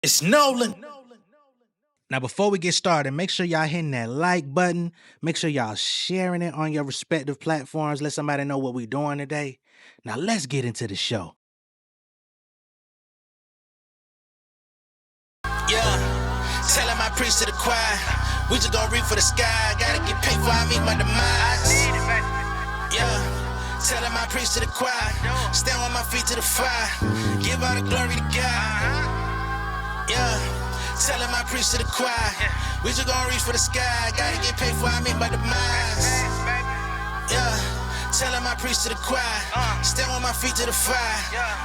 It's Nolan. Now, before we get started, make sure y'all hitting that like button. Make sure y'all sharing it on your respective platforms. Let somebody know what we're doing today. Now, let's get into the show. Yeah, tell him I preach to the choir. We just gon' reach for the sky. Gotta get paid for I meet my demise. Yeah, tell him I preach to the choir. Stand on my feet to the fire. Give all the glory to God. Yeah. Tell him I preach to the choir. We just gon' reach for the sky. Gotta get paid for I meet my demise. Yeah. Tell him I preach to the choir. Stand with my feet to the fire.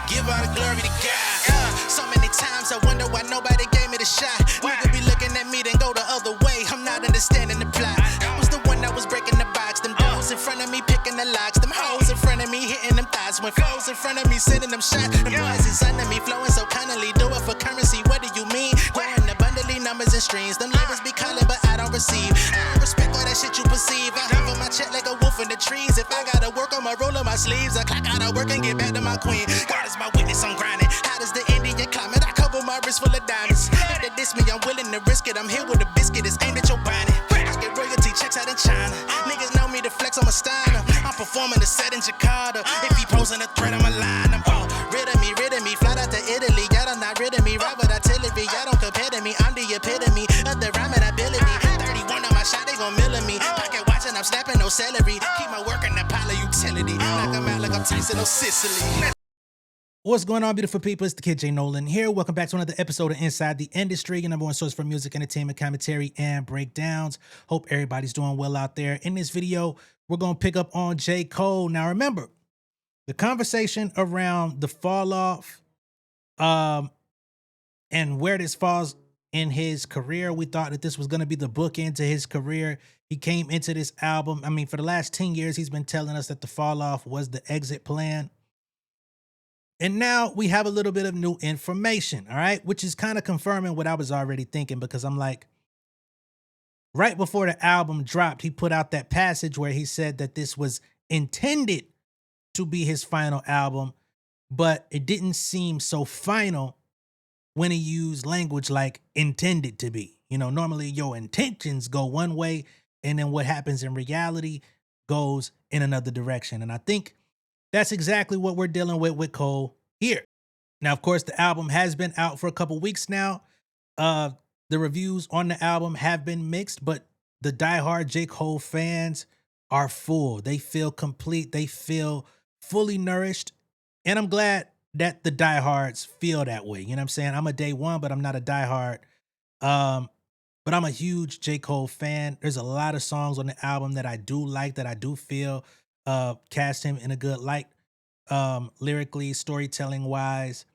Give all the glory to God. So many times I wonder why nobody gave me the shot. Nigga be looking at me then go the other way. I'm not understanding the plot. I was the one that was breaking the box. Them doors in front of me picking the locks. Them hoes in front of me hitting them thighs. When foes in front of me sending them shots. Them boys is under me flowing so cunningly. Do it for currency. What do you mean? Growing abundantly numbers and streams. Them labels be calling but I don't receive. I don't respect all that shit you perceive. I huff on my check like a wolf in the trees. If I gotta work on my roll on my sleeves, I clock out of work and get back to my queen. God is my witness, I'm grinding. How does the Indian climate? I cover my wrist full of diamonds. If they diss me, I'm willing to risk it. I'm here with a biscuit, it's aimed at your body. I get royalty checks out in China. Niggas know me to flex on my style. I'm performing the set in Jakarta. If he posing a threat, I'ma line him. Rid of me, fly out to Italy. Y'all don't not rid of me, ride with artillery. Y'all don't compare to me, I'm the epitome of the rhyming ability. 31 on my shot, they gon' mill me. Pocket watching, I'm snapping no celery. Keep my work in the pile of utility. Knock 'em out like I'm Tyson or Sicily. What's going on, beautiful people? It's the kid J Nolan here. Welcome back to another episode of Inside the Industry, your number one source for music, entertainment, commentary, and breakdowns. Hope everybody's doing well out there. In this video, we're going to pick up on J. Cole. Now, remember, the conversation around the fall off and where this falls in his career, we thought that this was going to be the bookend to his career. He came into this album. I mean, for the last 10 years, he's been telling us that the fall off was the exit plan. And now we have a little bit of new information, all right, which is kind of confirming what I was already thinking, because I'm like, right before the album dropped, he put out that passage where he said that this was intended to be his final album, but it didn't seem so final when he used language like intended to be. You know, normally your intentions go one way, and then what happens in reality goes in another direction. And I think that's exactly what we're dealing with Cole here. Now, of course, the album has been out for a couple weeks now. The reviews on the album have been mixed, but the diehard J. Cole fans are full. They feel complete. They feel fully nourished. And I'm glad that the diehards feel that way. You know what I'm saying? I'm a day one, but I'm not a diehard. But I'm a huge J. Cole fan. There's a lot of songs on the album that I do like, that I do feel cast him in a good light, lyrically, storytelling wise.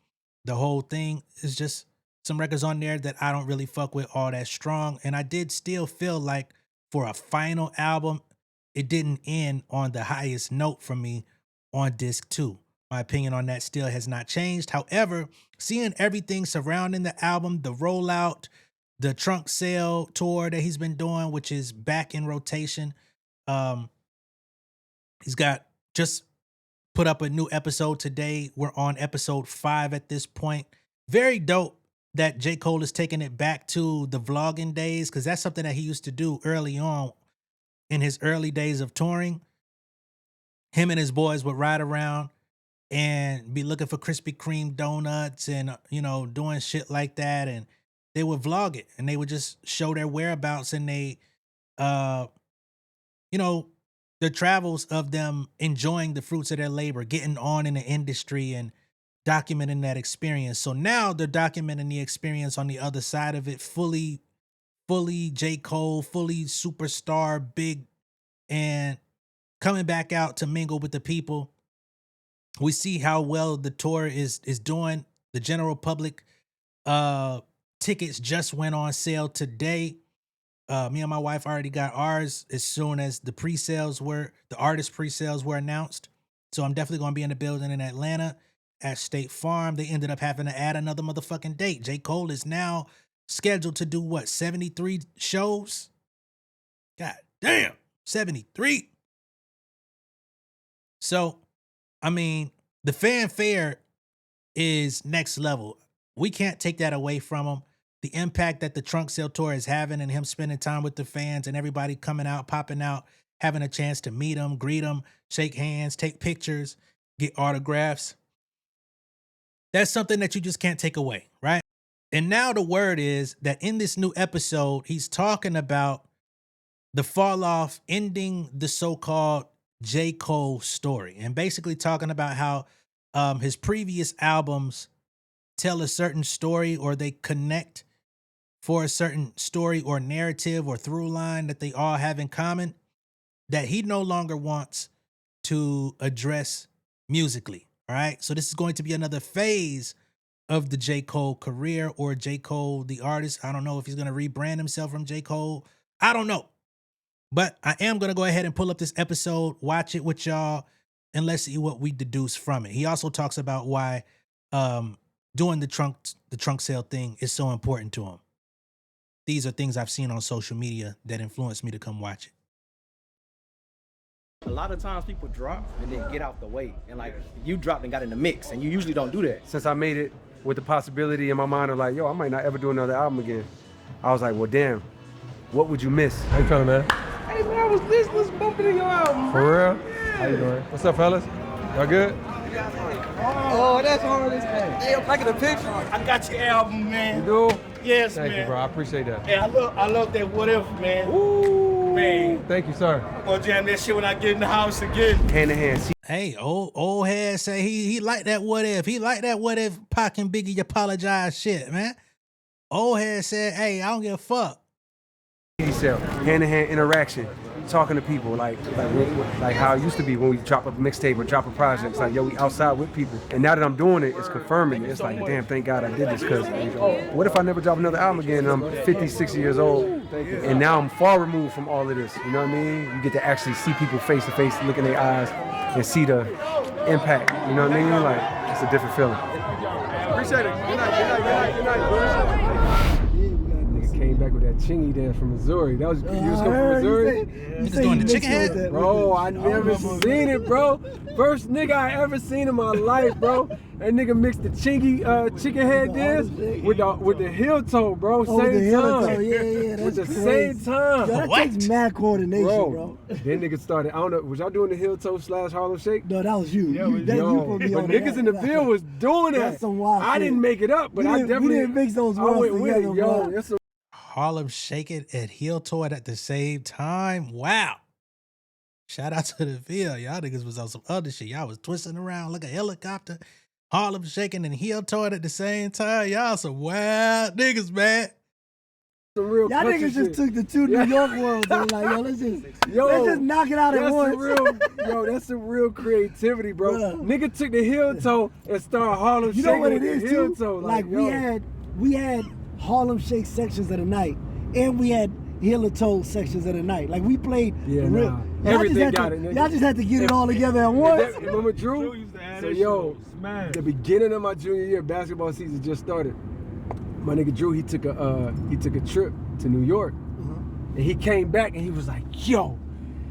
The whole thing is just some records on there that I don't really fuck with all that strong. And I did still feel like for a final album, it didn't end on the highest note for me on disc 2. My opinion on that still has not changed. However, seeing everything surrounding the album, the rollout, the trunk sale tour that he's been doing, which is back in rotation. He's got just put up a new episode today. We're on episode 5 at this point. Very dope that J. Cole is taking it back to the vlogging days, because that's something that he used to do early on in his early days of touring. Him and his boys would ride around and be looking for Krispy Kreme donuts and, you know, doing shit like that. And they would vlog it, and they would just show their whereabouts, and they, you know, the travels of them enjoying the fruits of their labor, getting on in the industry and documenting that experience. So now they're documenting the experience on the other side of it, fully J. Cole, fully superstar, big, and coming back out to mingle with the people. We see how well the tour is doing. The general public tickets just went on sale today. Me and my wife already got ours as soon as the artist pre-sales were announced. So I'm definitely going to be in the building in Atlanta at State Farm. They ended up having to add another motherfucking date. J. Cole is now scheduled to do what, 73 shows? God damn, 73. So, I mean, the fanfare is next level. we can't take that away from him. The impact that the Trunk Sale Tour is having and him spending time with the fans and everybody coming out, popping out, having a chance to meet him, greet him, shake hands, take pictures, get autographs. That's something that you just can't take away, right? And now the word is that in this new episode, he's talking about the fall off, ending the so-called J. Cole story, and basically talking about how his previous albums tell a certain story, or they connect for a certain story or narrative or through line that they all have in common, that he no longer wants to address musically. All right. So this is going to be another phase of the J. Cole career, or J. Cole, the artist. I don't know if he's going to rebrand himself from J. Cole. I don't know. But I am going to go ahead and pull up this episode, watch it with y'all, and let's see what we deduce from it. He also talks about why doing the trunk sale thing is so important to him. These are things I've seen on social media that influenced me to come watch it. A lot of times people drop and then get out the way, and like you dropped and got in the mix, and you usually don't do that. Since I made it with the possibility in my mind of like, yo, I might not ever do another album again, I was like, well, damn, what would you miss? How you feeling, man? Hey man, I was listening, bumping in your album. For real? Yeah. How you doing? What's up, fellas? Y'all good? Oh, that's hard as hell. Hey, I'm liking the picture. I got your album, man. You do? Yes, Thank man. you, bro. I appreciate that. Hey, I love that what if, man. Woo! Man. Thank you, sir. I'm gonna jam that shit when I get in the house again. Hand in hand. Hey, old head say he like that what if. He like that what if Pac and Biggie apologize shit, man. Old head said, hey, I don't give a fuck. Hand in hand interaction, talking to people like how it used to be when we drop a mixtape or drop a project. It's like, yo, we outside with people. And now that I'm doing it, it's confirming it. It's like, damn, thank God I did this, because what if I never drop another album again and I'm 50, 60 years old and now I'm far removed from all of this, you know what I mean? You get to actually see people face to face, look in their eyes and see the impact, you know what I mean? Like, it's a different feeling. Appreciate it. Good night, bro. Came back with that chingy dance from Missouri. That was, you was coming from Missouri? Niggas doing the chicken head? Bro, I never seen it, bro. First nigga I ever seen in my life, bro. That nigga mixed the chingy chicken head dance with the heel toe, bro. Same time. Yeah, that's with the crazy. same time. Yo, that takes mad coordination, bro. Then niggas started, I don't know, was y'all doing the heel toe / Harlem Shake? No, that was you. Yeah, you put me but on niggas that. in the field was doing that. That's some wild I shit. didn't make it up, but I definitely. We didn't mix those worlds I went with together, it, yo. bro. That's some Harlem Shake It and heel toe it at the same time. Wow. Shout out to the field. Y'all niggas was on some other shit. Y'all was twisting around like a helicopter. Harlem shaking and heel toe it at the same time. Y'all some wild niggas, man. real Y'all country niggas just shit. took the two New York worlds and like, yo, let's just knock it out at That's once. some real, that's some real creativity, bro. Bruh. Nigga took the heel toe and started Harlem You Shake know what with it is the heel too? toe. Like yo. we had Harlem Shake sections of the night, and we had heel or toe sections of the night. Like we played Yeah, the real. nah. Y'all Everything just had got to, it, nigga. Y'all just had to get it all together at once. Remember Drew? used to add So that yo, shit. Smash. the beginning of my junior year, basketball season just started. My nigga Drew, he took a trip to New York, and he came back and he was like, yo,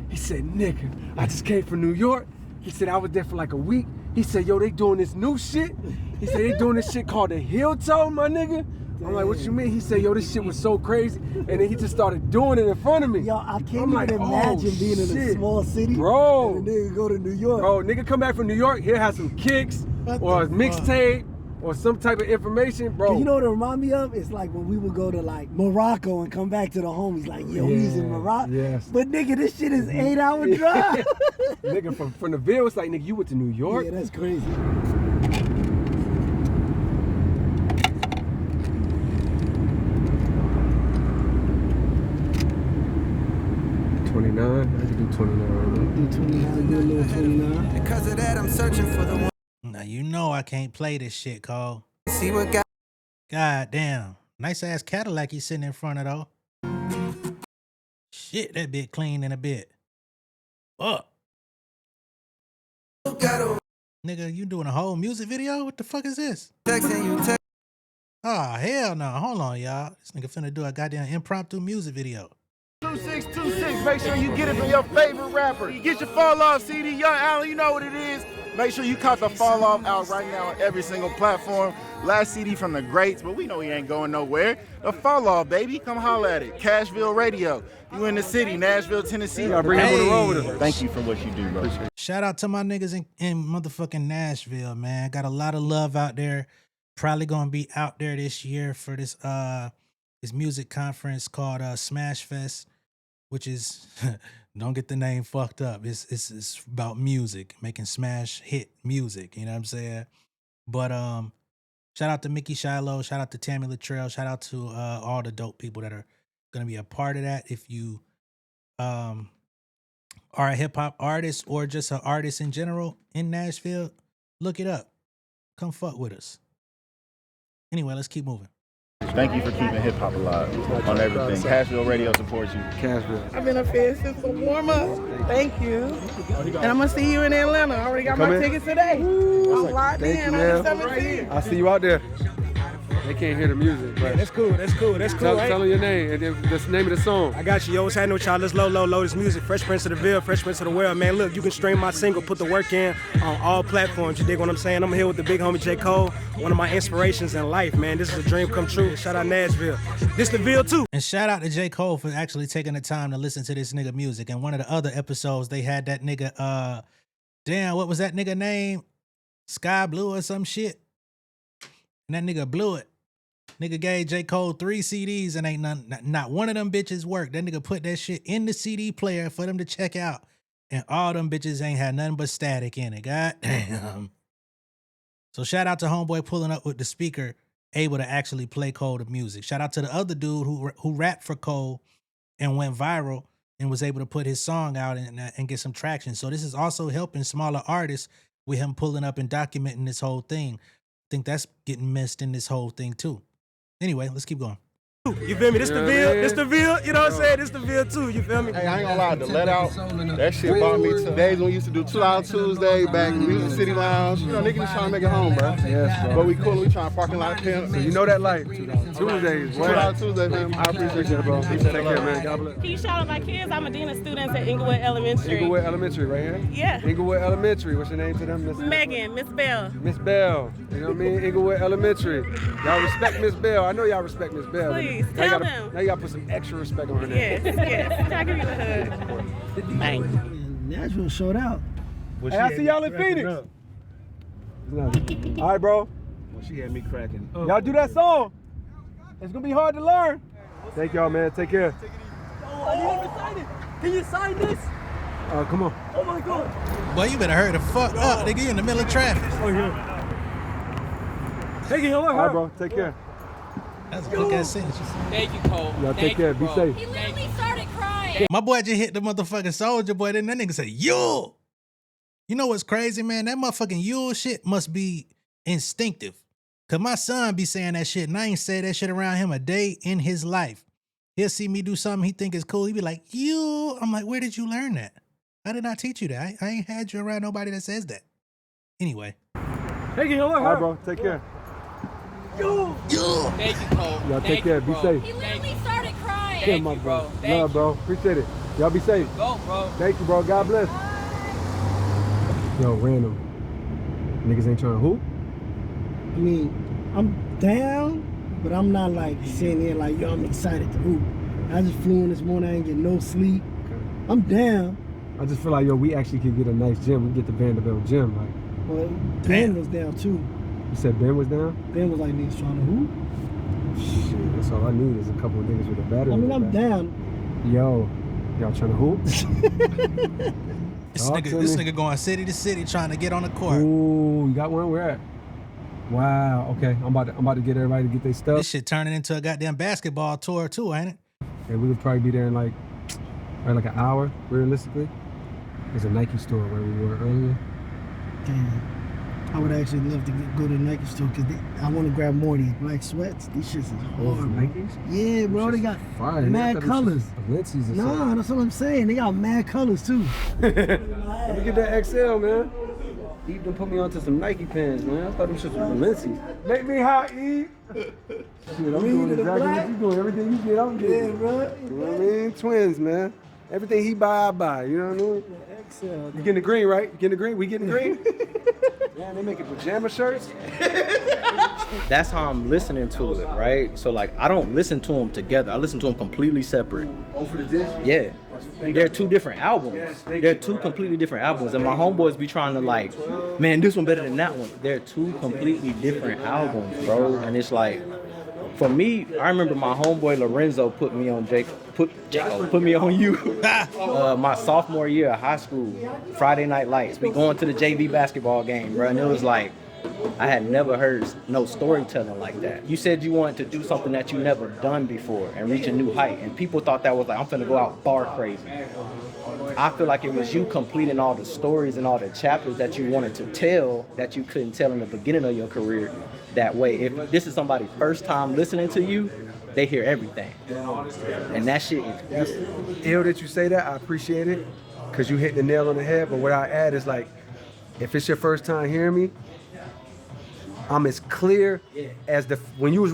he said, nigga, I just came from New York. He said I was there for like a week. He said, yo, they doing this new shit. He said they doing this shit called the heel toe, my nigga. I'm like, what you mean? He said, yo, this shit was so crazy. And then he just started doing it in front of me. Yo, I can't I'm like, even oh, imagine being in a shit. small city. Bro. And a nigga go to New York. Bro, nigga come back from New York, he'll have some kicks or a mixtape or some type of information, bro. You know what it remind me of? It's like when we would go to like Morocco and come back to the homies like, yo, he's in Morocco. Yes. But nigga, this shit is 8-hour drive. Nigga from the Ville, it's like, nigga, you went to New York? Yeah, that's crazy. 29, I can do 29. Do 29, do a little 29. Because of that, I'm searching for the one. Now you know I can't play this shit, Cole. See what got. God damn. Nice ass Cadillac he's sitting in front of though. Shit, that bit clean in a bit. Fuck. Nigga, you doing a whole music video? What the fuck is this? Texting you text. Oh, hell no. Hold on, y'all. This nigga finna do a goddamn impromptu music video. 2626, make sure you get it from your favorite rapper. Get your Fall Off CD, Young Allen, you know what it is. Make sure you caught the Fall Off out right now on every single platform. Last CD from the greats, but we know he ain't going nowhere. The Fall Off, baby. Come holler at it. Cashville Radio. You in the city, Nashville, Tennessee. Thank you for what you do, bro. Shout out to my niggas in motherfucking Nashville, man. Got a lot of love out there. Probably gonna be out there this year for this music conference called Smash Fest, which is don't get the name fucked up. It's about music, making smash hit music. You know what I'm saying? But shout out to Mickey Shiloh. Shout out to Tammy Latrell. Shout out to all the dope people that are gonna be a part of that. If you are a hip hop artist or just an artist in general in Nashville, look it up. Come fuck with us. Anyway, let's keep moving. Thank you for keeping hip hop alive on everything. Cashville Radio supports you. Cashville. I've been a fan since the warm up. Thank you. And I'm gonna see you in Atlanta. I already got my tickets today. I'm locked in on the 17th. I'll see you out there. They can't hear the music, but That's cool. tell them your name and then the name of the song. I got you. Yo, what's happening with y'all? Let's low this music. Fresh Prince of the Ville, Fresh Prince of the World. Man, look, you can stream my single, Put the Work In, on all platforms. You dig what I'm saying? I'm here with the big homie J. Cole, one of my inspirations in life, man. This is a dream come true. Shout out Nashville. This the Ville too. And shout out to J. Cole for actually taking the time to listen to this nigga music. And one of the other episodes, they had that nigga, damn, what was that nigga name? Sky Blue or some shit. And that nigga blew it. Nigga gave J. Cole 3 CDs and ain't not one of them bitches worked. That nigga put that shit in the CD player for them to check out. And all them bitches ain't had nothing but static in it. God damn. So shout out to homeboy pulling up with the speaker, able to actually play Cole the music. Shout out to the other dude who rapped for Cole and went viral and was able to put his song out and get some traction. So this is also helping smaller artists with him pulling up and documenting this whole thing. I think that's getting missed in this whole thing too. Anyway, let's keep going. You feel me? This the Ville. This the Ville. You know what I'm saying? This the Ville too. You feel me? Hey, I ain't gonna lie, the let out, that shit brought me to days when we used to do 2 Out Tuesday back in Music City Lounge. You know, niggas just trying to make it home, bro. Yes, bro. But we cool, we trying to parking lot pimp. So you know that life. Tuesdays. 2 Out Tuesday, man. I appreciate you, bro. Take care, man. God bless. Can you shout out my kids? I'm a dean of students at Inglewood Elementary. Inglewood Elementary, right here? Yeah. Inglewood Elementary. What's your name to them? Megan, Miss Bell. Miss Bell. You know what I mean? Inglewood Elementary. Y'all respect Miss Bell. I know y'all respect Miss Bell. Please, tell them. Now you gotta put some extra respect on her name. Yes. I'll give you a hug. Thank you. Nashville showed out. Hey, I see y'all in Phoenix. All right, bro. Well, she had me cracking. Y'all do that song. It's gonna be hard to learn. Thank y'all, man. Take care. Can you sign this? Come on. Oh my God. Boy, you better hurry the fuck up. Nigga, you in the middle of traffic. Oh yeah. Take it, All right, bro. Take care. That's a good ass sentence. Thank you, Cole. Y'all take care. Be safe. He literally started crying. My boy just hit the motherfucking Soldier Boy. Then that nigga say, Yule. You know what's crazy, man? That motherfucking Yule shit must be instinctive. Cause my son be saying that shit, and I ain't said that shit around him a day in his life. He'll see me do something he think is cool. He be like, Yule. I'm like, where did you learn that? I did not teach you that. I ain't had you around nobody that says that. Anyway. Take it, All right, bro. Take care. Thank you, Cole. Y'all Thank take care. you, Be bro. safe. He literally started crying. Thank my you, bro. Love, bro. Appreciate it. Y'all be safe. Go, bro. Thank you, bro. God bless. Yo, random. Niggas ain't trying to hoop? I mean, I'm down, but I'm not like sitting there like, yo, I'm excited to hoop. I just flew in this morning, I ain't get no sleep. I'm down. I just feel like, yo, we actually could get a nice gym. We get the Vanderbilt gym. Like, Well, Ben was down too. you said Ben was down? Ben was like, niggas trying to hoop. Shit, that's all I need is a couple of niggas with a battery. I mean, I'm down. Yo, y'all trying to hoop? This Talk to nigga me. going city to city trying to get on the court. Ooh, you got one? Where at? Wow. Okay, I'm about to get everybody to get their stuff. This shit turning into a goddamn basketball tour too, ain't it? And we would probably be there in like an hour, realistically. There's a Nike store where we were earlier. Damn. I would actually love to go to the Nike store because I want to grab more of these black sweats. These shits is hard, bro. Nikes? Yeah, bro. They got Fire. mad colors. Balenci's or something. Nah, that's what I'm saying. They got mad colors too. Let me get that XL, man. He even put me onto some Nike pants, man. I thought them shits were Balenci's. Make me hot, E. Shit, I'm doing exactly what you doing. Everything you get, I'm getting. Yeah, bro. You know what I mean? Twins, man. Everything he buy, I buy. You know what I mean? Excel. You getting the green, right? You getting the green? We getting the green? Man, they making pajama shirts. That's how I'm listening to it, right? So like, I don't listen to them together. I listen to them completely separate. Oh, for the disc? Yeah. They're two different albums. They're two completely different albums. And my homeboys be trying to like, man, this one better than that one. They're two completely different albums, bro. And it's like, for me, I remember my homeboy Lorenzo put me on put me on you my sophomore year of high school, Friday Night Lights. We going to the JV basketball game, bro. And it was like, I had never heard no storytelling like that. You said you wanted to do something that you never done before and reach a new height. And people thought that was like, I'm finna go out bar crazy. I feel like it was you completing all the stories and all the chapters that you wanted to tell that you couldn't tell in the beginning of your career that way. If this is somebody's first time listening to you, they hear everything. And that shit is ill that you say that. I appreciate it because you hit the nail on the head. But what I add is like, if it's your first time hearing me, I'm as clear as when you was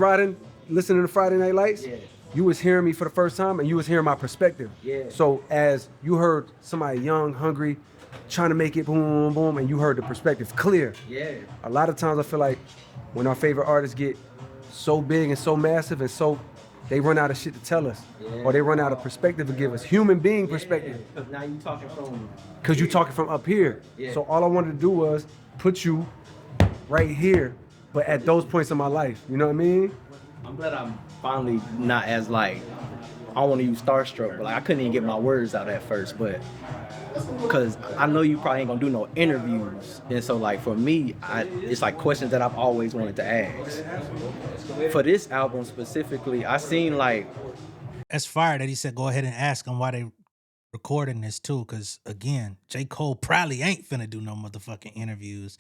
listening to Friday Night Lights, you was hearing me for the first time and you was hearing my perspective. So as you heard somebody young, hungry, trying to make it boom, boom, boom, and you heard the perspective clear. A lot of times I feel like when our favorite artists get so big and so massive and so, they run out of shit to tell us. Or they run out of perspective to give us. Human being perspective. Now you talking from... Because you talking from up here. So all I wanted to do was put you right here, but at those points in my life. You know what I mean? I'm glad I'm finally not as like, I don't want to use starstruck, but like I couldn't even get my words out at first, but because I know you probably ain't gonna do no interviews. And so like for me, it's like questions that I've always wanted to ask. For this album specifically, I seen like... That's fire that he said go ahead and ask them why they recording this too, because again, J. Cole probably ain't finna do no motherfucking interviews.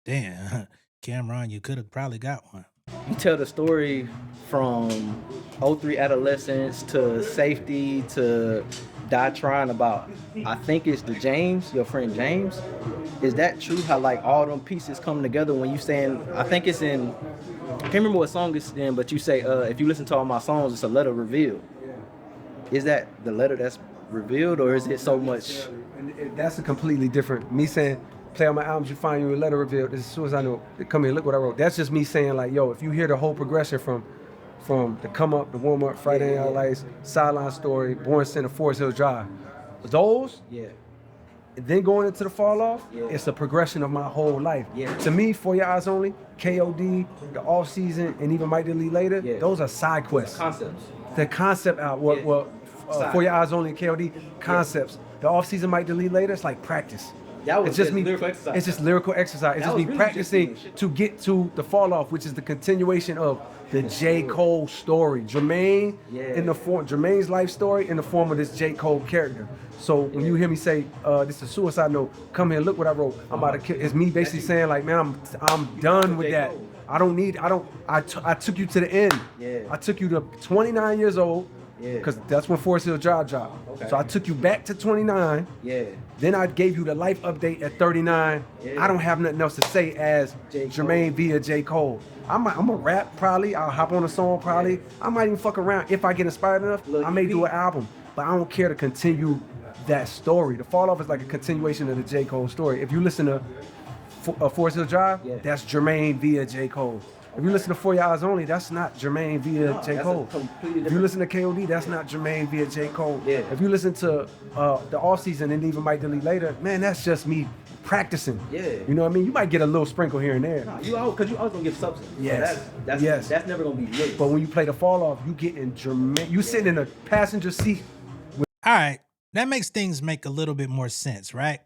Damn, Cameron, you could have probably got one. You tell the story from 03 adolescence to safety to die trying about, I think it's the James, your friend James. Is that true how like all them pieces come together when you saying, I think it's in, I can't remember what song it's in, but you say, if you listen to all my songs, it's a letter revealed. Is that the letter that's revealed or is it so much? That's a completely different, me saying, play on my albums, you find you a letter revealed. As soon as I know, come here, look what I wrote. That's just me saying like, yo, if you hear the whole progression from the come up, the warm up, Friday Night Lights, Sideline Story, Born Center, Forest Hills Drive, those, and then going into the fall off, it's a progression of my whole life. To me, For Your Eyes Only, KOD, the off season, and even Might Delete Later, those are side quests. Concepts. The concept out, For Your Eyes Only and KOD, concepts. The off season Might Delete Later, it's like practice. It's just me. It's just lyrical exercise. It's just me practicing to get to the fall off, which is the continuation of the J. Cole story. Jermaine in the form, Jermaine's life story in the form of this J. Cole character. So when you hear me say, this is a suicide note, come here, look what I wrote. I'm about to kill. It's me basically saying like, man, I'm done with that. I took you to the end. I took you to 29 years old. Because that's when Forest Hill Drive dropped. So I took you back to 29. Then I gave you the life update at 39. I don't have nothing else to say as Jermaine via J. Cole. I'm a rap probably. I'll hop on a song probably. I might even fuck around. If I get inspired enough, I may do an album. But I don't care to continue that story. The Fall Off is like a continuation of the J. Cole story. If you listen to Forest Hill Drive, that's Jermaine via J. Cole. If you listen to For Your Eyes Only, that's not Jermaine via J. Cole. If you listen to KOD, that's not Jermaine via J. Cole. If you listen to the off season and even Might Delete Later, man, that's just me practicing. You know what I mean? You might get a little sprinkle here and there. Because you always gonna give substance. That's never gonna be lit. But when you play the Fall Off, you getting Jermaine. You sitting in a passenger seat. All right, that makes things make a little bit more sense, right?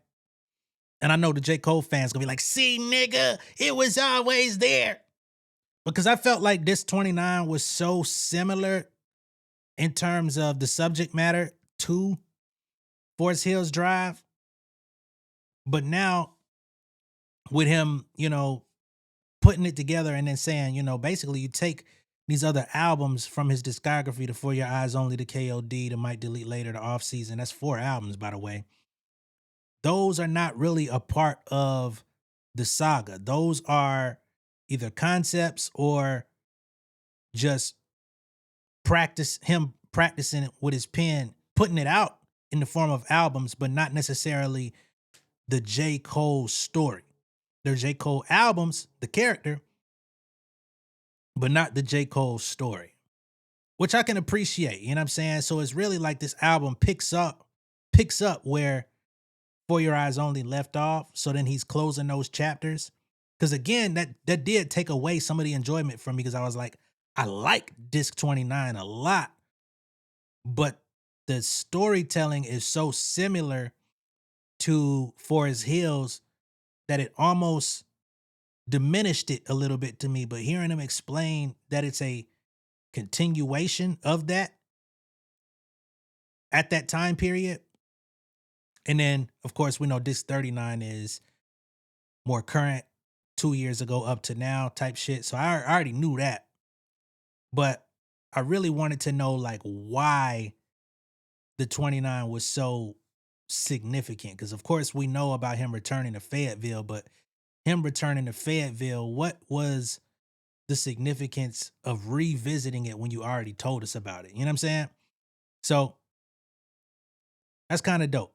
And I know the J. Cole fans gonna be like, "See, nigga, it was always there." Because I felt like this 29 was so similar in terms of the subject matter to Forest Hills Drive. But now with him, putting it together and then saying, basically you take these other albums from his discography, to For Your Eyes Only, to KOD, to Might Delete Later, to Off Season. That's 4 albums, by the way. Those are not really a part of the saga. Those are either concepts or just practicing it with his pen, putting it out in the form of albums, but not necessarily the J. Cole story. They're J. Cole albums, the character, but not the J. Cole story, which I can appreciate. You know what I'm saying? So it's really like this album picks up where For Your Eyes Only left off. So then he's closing those chapters. Because again, that did take away some of the enjoyment from me, because I was like, I like Disc 29 a lot, but the storytelling is so similar to Forest Hills that it almost diminished it a little bit to me. But hearing him explain that it's a continuation of that at that time period. And then, of course, we know Disc 39 is more current, 2 years ago up to now type shit. So I already knew that. But I really wanted to know, like, why the 29 was so significant. Because, of course, we know about him returning to Fayetteville, but him returning to Fayetteville, what was the significance of revisiting it when you already told us about it? You know what I'm saying? So that's kind of dope.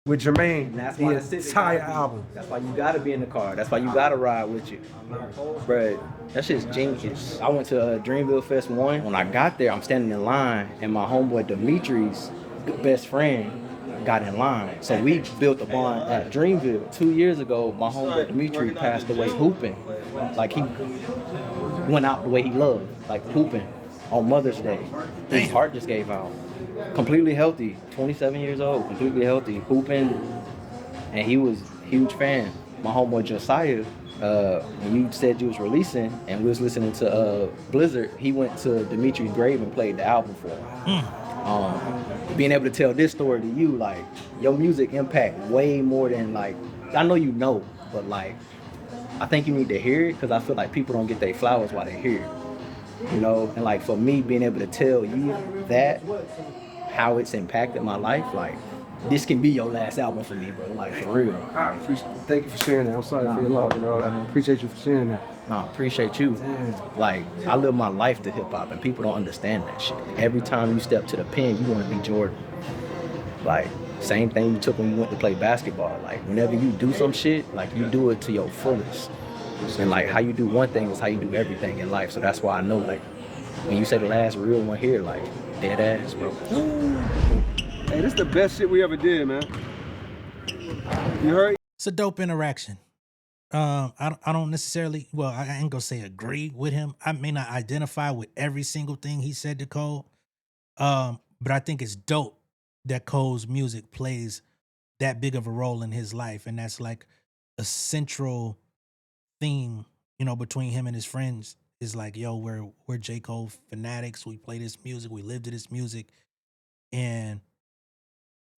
With Jermaine, And that's the why the Civic entire gotta be- album. That's why you gotta be in the car. That's why you gotta ride with you. Bruh, that shit's genius. I went to Dreamville Fest 1. When I got there, I'm standing in line, and my homeboy Dimitri's best friend got in line. So we built a bond at Dreamville. 2 years ago, my homeboy Dimitri passed away hooping. Like, he went out the way he loved, like hooping on Mother's Day. His heart just gave out. Completely healthy, 27 years old, completely healthy, hooping, and he was a huge fan. My homeboy Josiah, when you said you was releasing and we was listening to Blizzard, he went to Dimitri's grave and played the album for him. Being able to tell this story to you, like, your music impact way more than, like, I know you know, but like, I think you need to hear it, because I feel like people don't get their flowers while they hear it. You know, and like, for me, being able to tell you that, how it's impacted my life, like, this can be your last album for me, bro. Like, for real. Thank you for sharing that. I'm sorry for your loss, you know. I appreciate you for sharing that. No, I appreciate you. Like, I live my life to hip hop, and people don't understand that shit. Every time you step to the pen, you want to be Jordan. Like, same thing you took when you went to play basketball. Like, whenever you do some shit, like, you do it to your fullest. And like, how you do one thing is how you do everything in life. So that's why I know, like, when you say the last real one here, like, dead ass, bro. Hey, this is the best shit we ever did, man. You heard? It's a dope interaction. I don't necessarily, well, I ain't gonna say agree with him. I may not identify with every single thing he said to Cole. But I think it's dope that Cole's music plays that big of a role in his life. And that's like a central theme, you know, between him and his friends, is like, yo, we're J. Cole fanatics. We play this music. We live to this music. And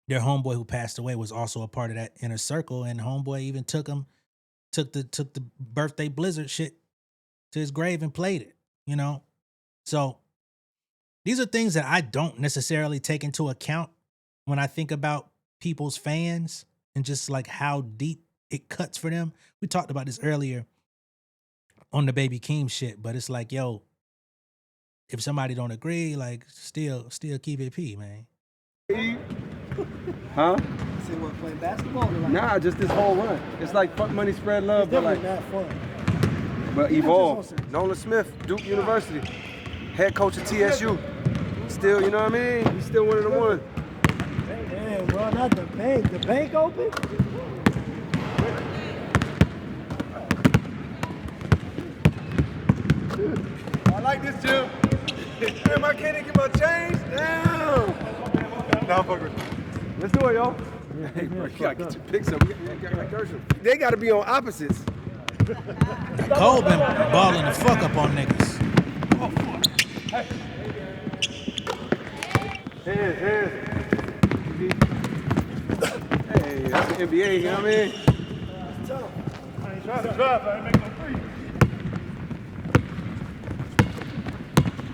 their homeboy who passed away was also a part of that inner circle. And homeboy even took the birthday Blizzard shit to his grave and played it, you know? So these are things that I don't necessarily take into account when I think about people's fans and just like how deep it cuts for them. We talked about this earlier on the Baby Keem shit, but it's like, yo, if somebody don't agree, like, still keep it P, man. Huh? See what, playing basketball? Or like, Nah, just this whole run. It's like fuck money, spread love, it's but like, definitely not fun. but evolve. Nolan Smith, Duke University, head coach at TSU. Still, you know what I mean? He's still one of the ones. Damn, bro, not the bank. The bank open? I like this, Jim. Damn, I can't even get my change. Damn. Nah, fuck with you. Let's do it, yo. Hey, bro, you gotta get your picks up. They gotta be on opposites. Cole been balling the fuck up on niggas. Hands. Hey, that's the NBA, you know what I mean? I ain't trying to drive, I ain't making no free.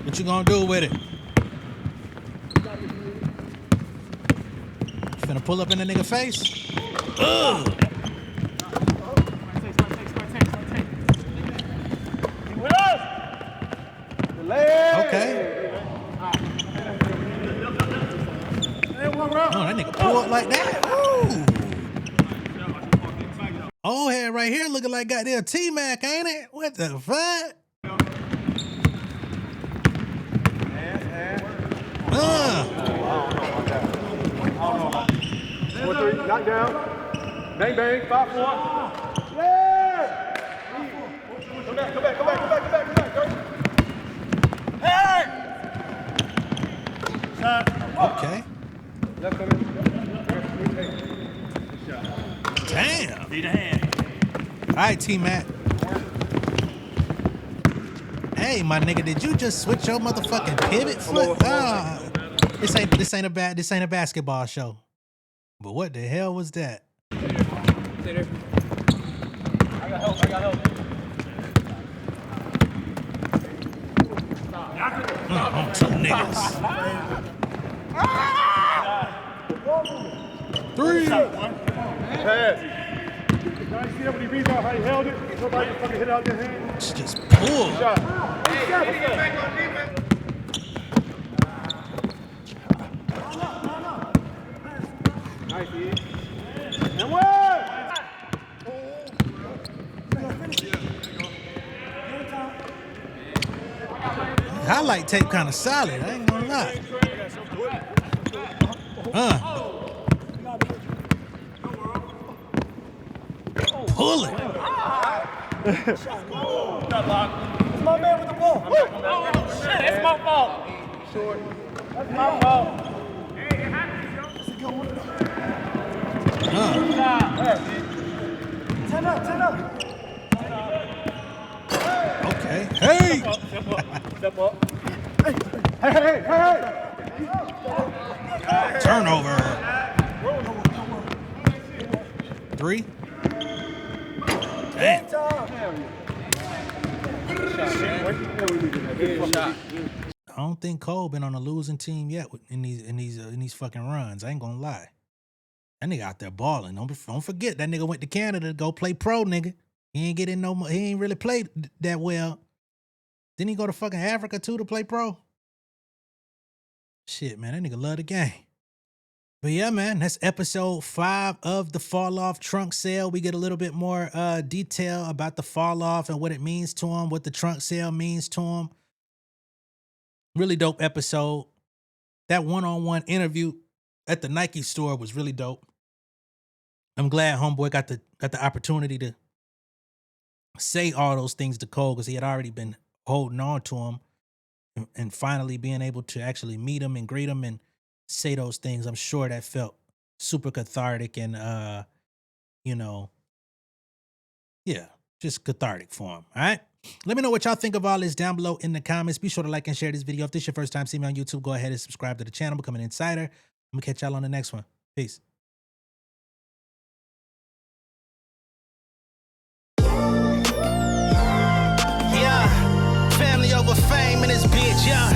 What you gonna do with it? You finna pull up in the nigga face? Ugh! Okay. Oh, that nigga pull up like that. Ooh. Old head right here looking like goddamn T-Mac, ain't it? What the fuck? One, three, knock down. Bang, bang, 5-4. Yeah! Come back. Okay. Left coming. Damn. Need a hand. All right, T-Mac. Hey, my nigga, did you just switch your motherfucking pivot foot? This ain't a basketball show. But what the hell was that? Stay there. I got help. Two niggas. 3. Pass. Guys, see that when he rebound, how he held it? Nobody fucking hit out their hand. It's just pull. Shot. Nice, E. And what? Highlight tape kind of solid. I ain't gonna lie. Pull it. It's my man with the ball. Shit, it's my fault. That's my fault. Turn up. Okay. Hey. Step up. Hey. Turnover. 3. Damn. I don't think Cole been on a losing team yet in these fucking runs. I ain't gonna lie. That nigga out there balling. Don't forget that nigga went to Canada to go play pro, nigga. He ain't get in no more. He ain't really played that well. Didn't he go to fucking Africa too to play pro? Shit, man, that nigga love the game. But yeah, man, that's episode 5 of the Fall Off Trunk Sale. We get a little bit more detail about the fall off and what it means to him, what the trunk sale means to him. Really dope episode. That one-on-one interview at the Nike store was really dope. I'm glad homeboy got the opportunity to say all those things to Cole because he had already been holding on to him, and finally being able to actually meet him and greet him and say those things. I'm sure that felt super cathartic and just cathartic for him. All right. Let me know what y'all think of all this down below in the comments. Be sure to like and share this video. If this is your first time seeing me on YouTube, go ahead and subscribe to the channel, become an insider. I'm gonna catch y'all on the next one. Peace. Family over fame in this bitch, yeah.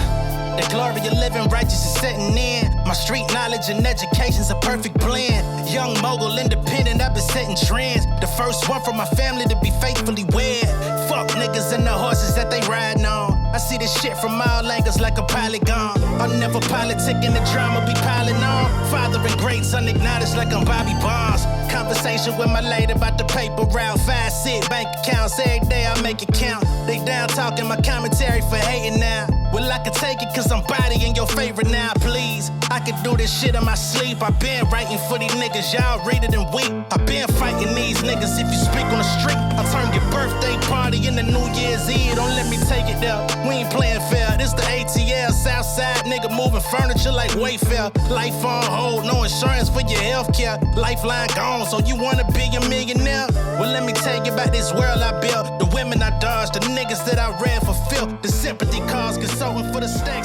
The glory of living righteous is setting in. My street knowledge and education's a perfect blend. Young mogul, independent, I've been setting trends. The first one from my family to be faithfully wed. Fuck niggas and the horses that they riding on. I see this shit from all angles like a polygon. I'm never politicking, the drama be piling on. Father and greats unacknowledged like I'm Bobby Bonds. Conversation with my lady about the paper route. 5 sit bank accounts, every day I make it count. They down talking my commentary for hating now. Well, I can take it cause I'm bodying your favorite now, please. I could do this shit in my sleep. I been writing for these niggas, y'all read it and weep. I been fighting these niggas if you speak on the street. I'll turn your birthday party into New Year's Eve. Don't let me take it there. We ain't playing fair. This the ATL, Southside nigga moving furniture like Wayfair. Life on hold, no insurance for your health care. Lifeline gone, so you wanna be a millionaire? Well, let me tell you about this world I built. The women I dodged, the niggas that I ran for filth. The sympathy calls consulting for the stacks.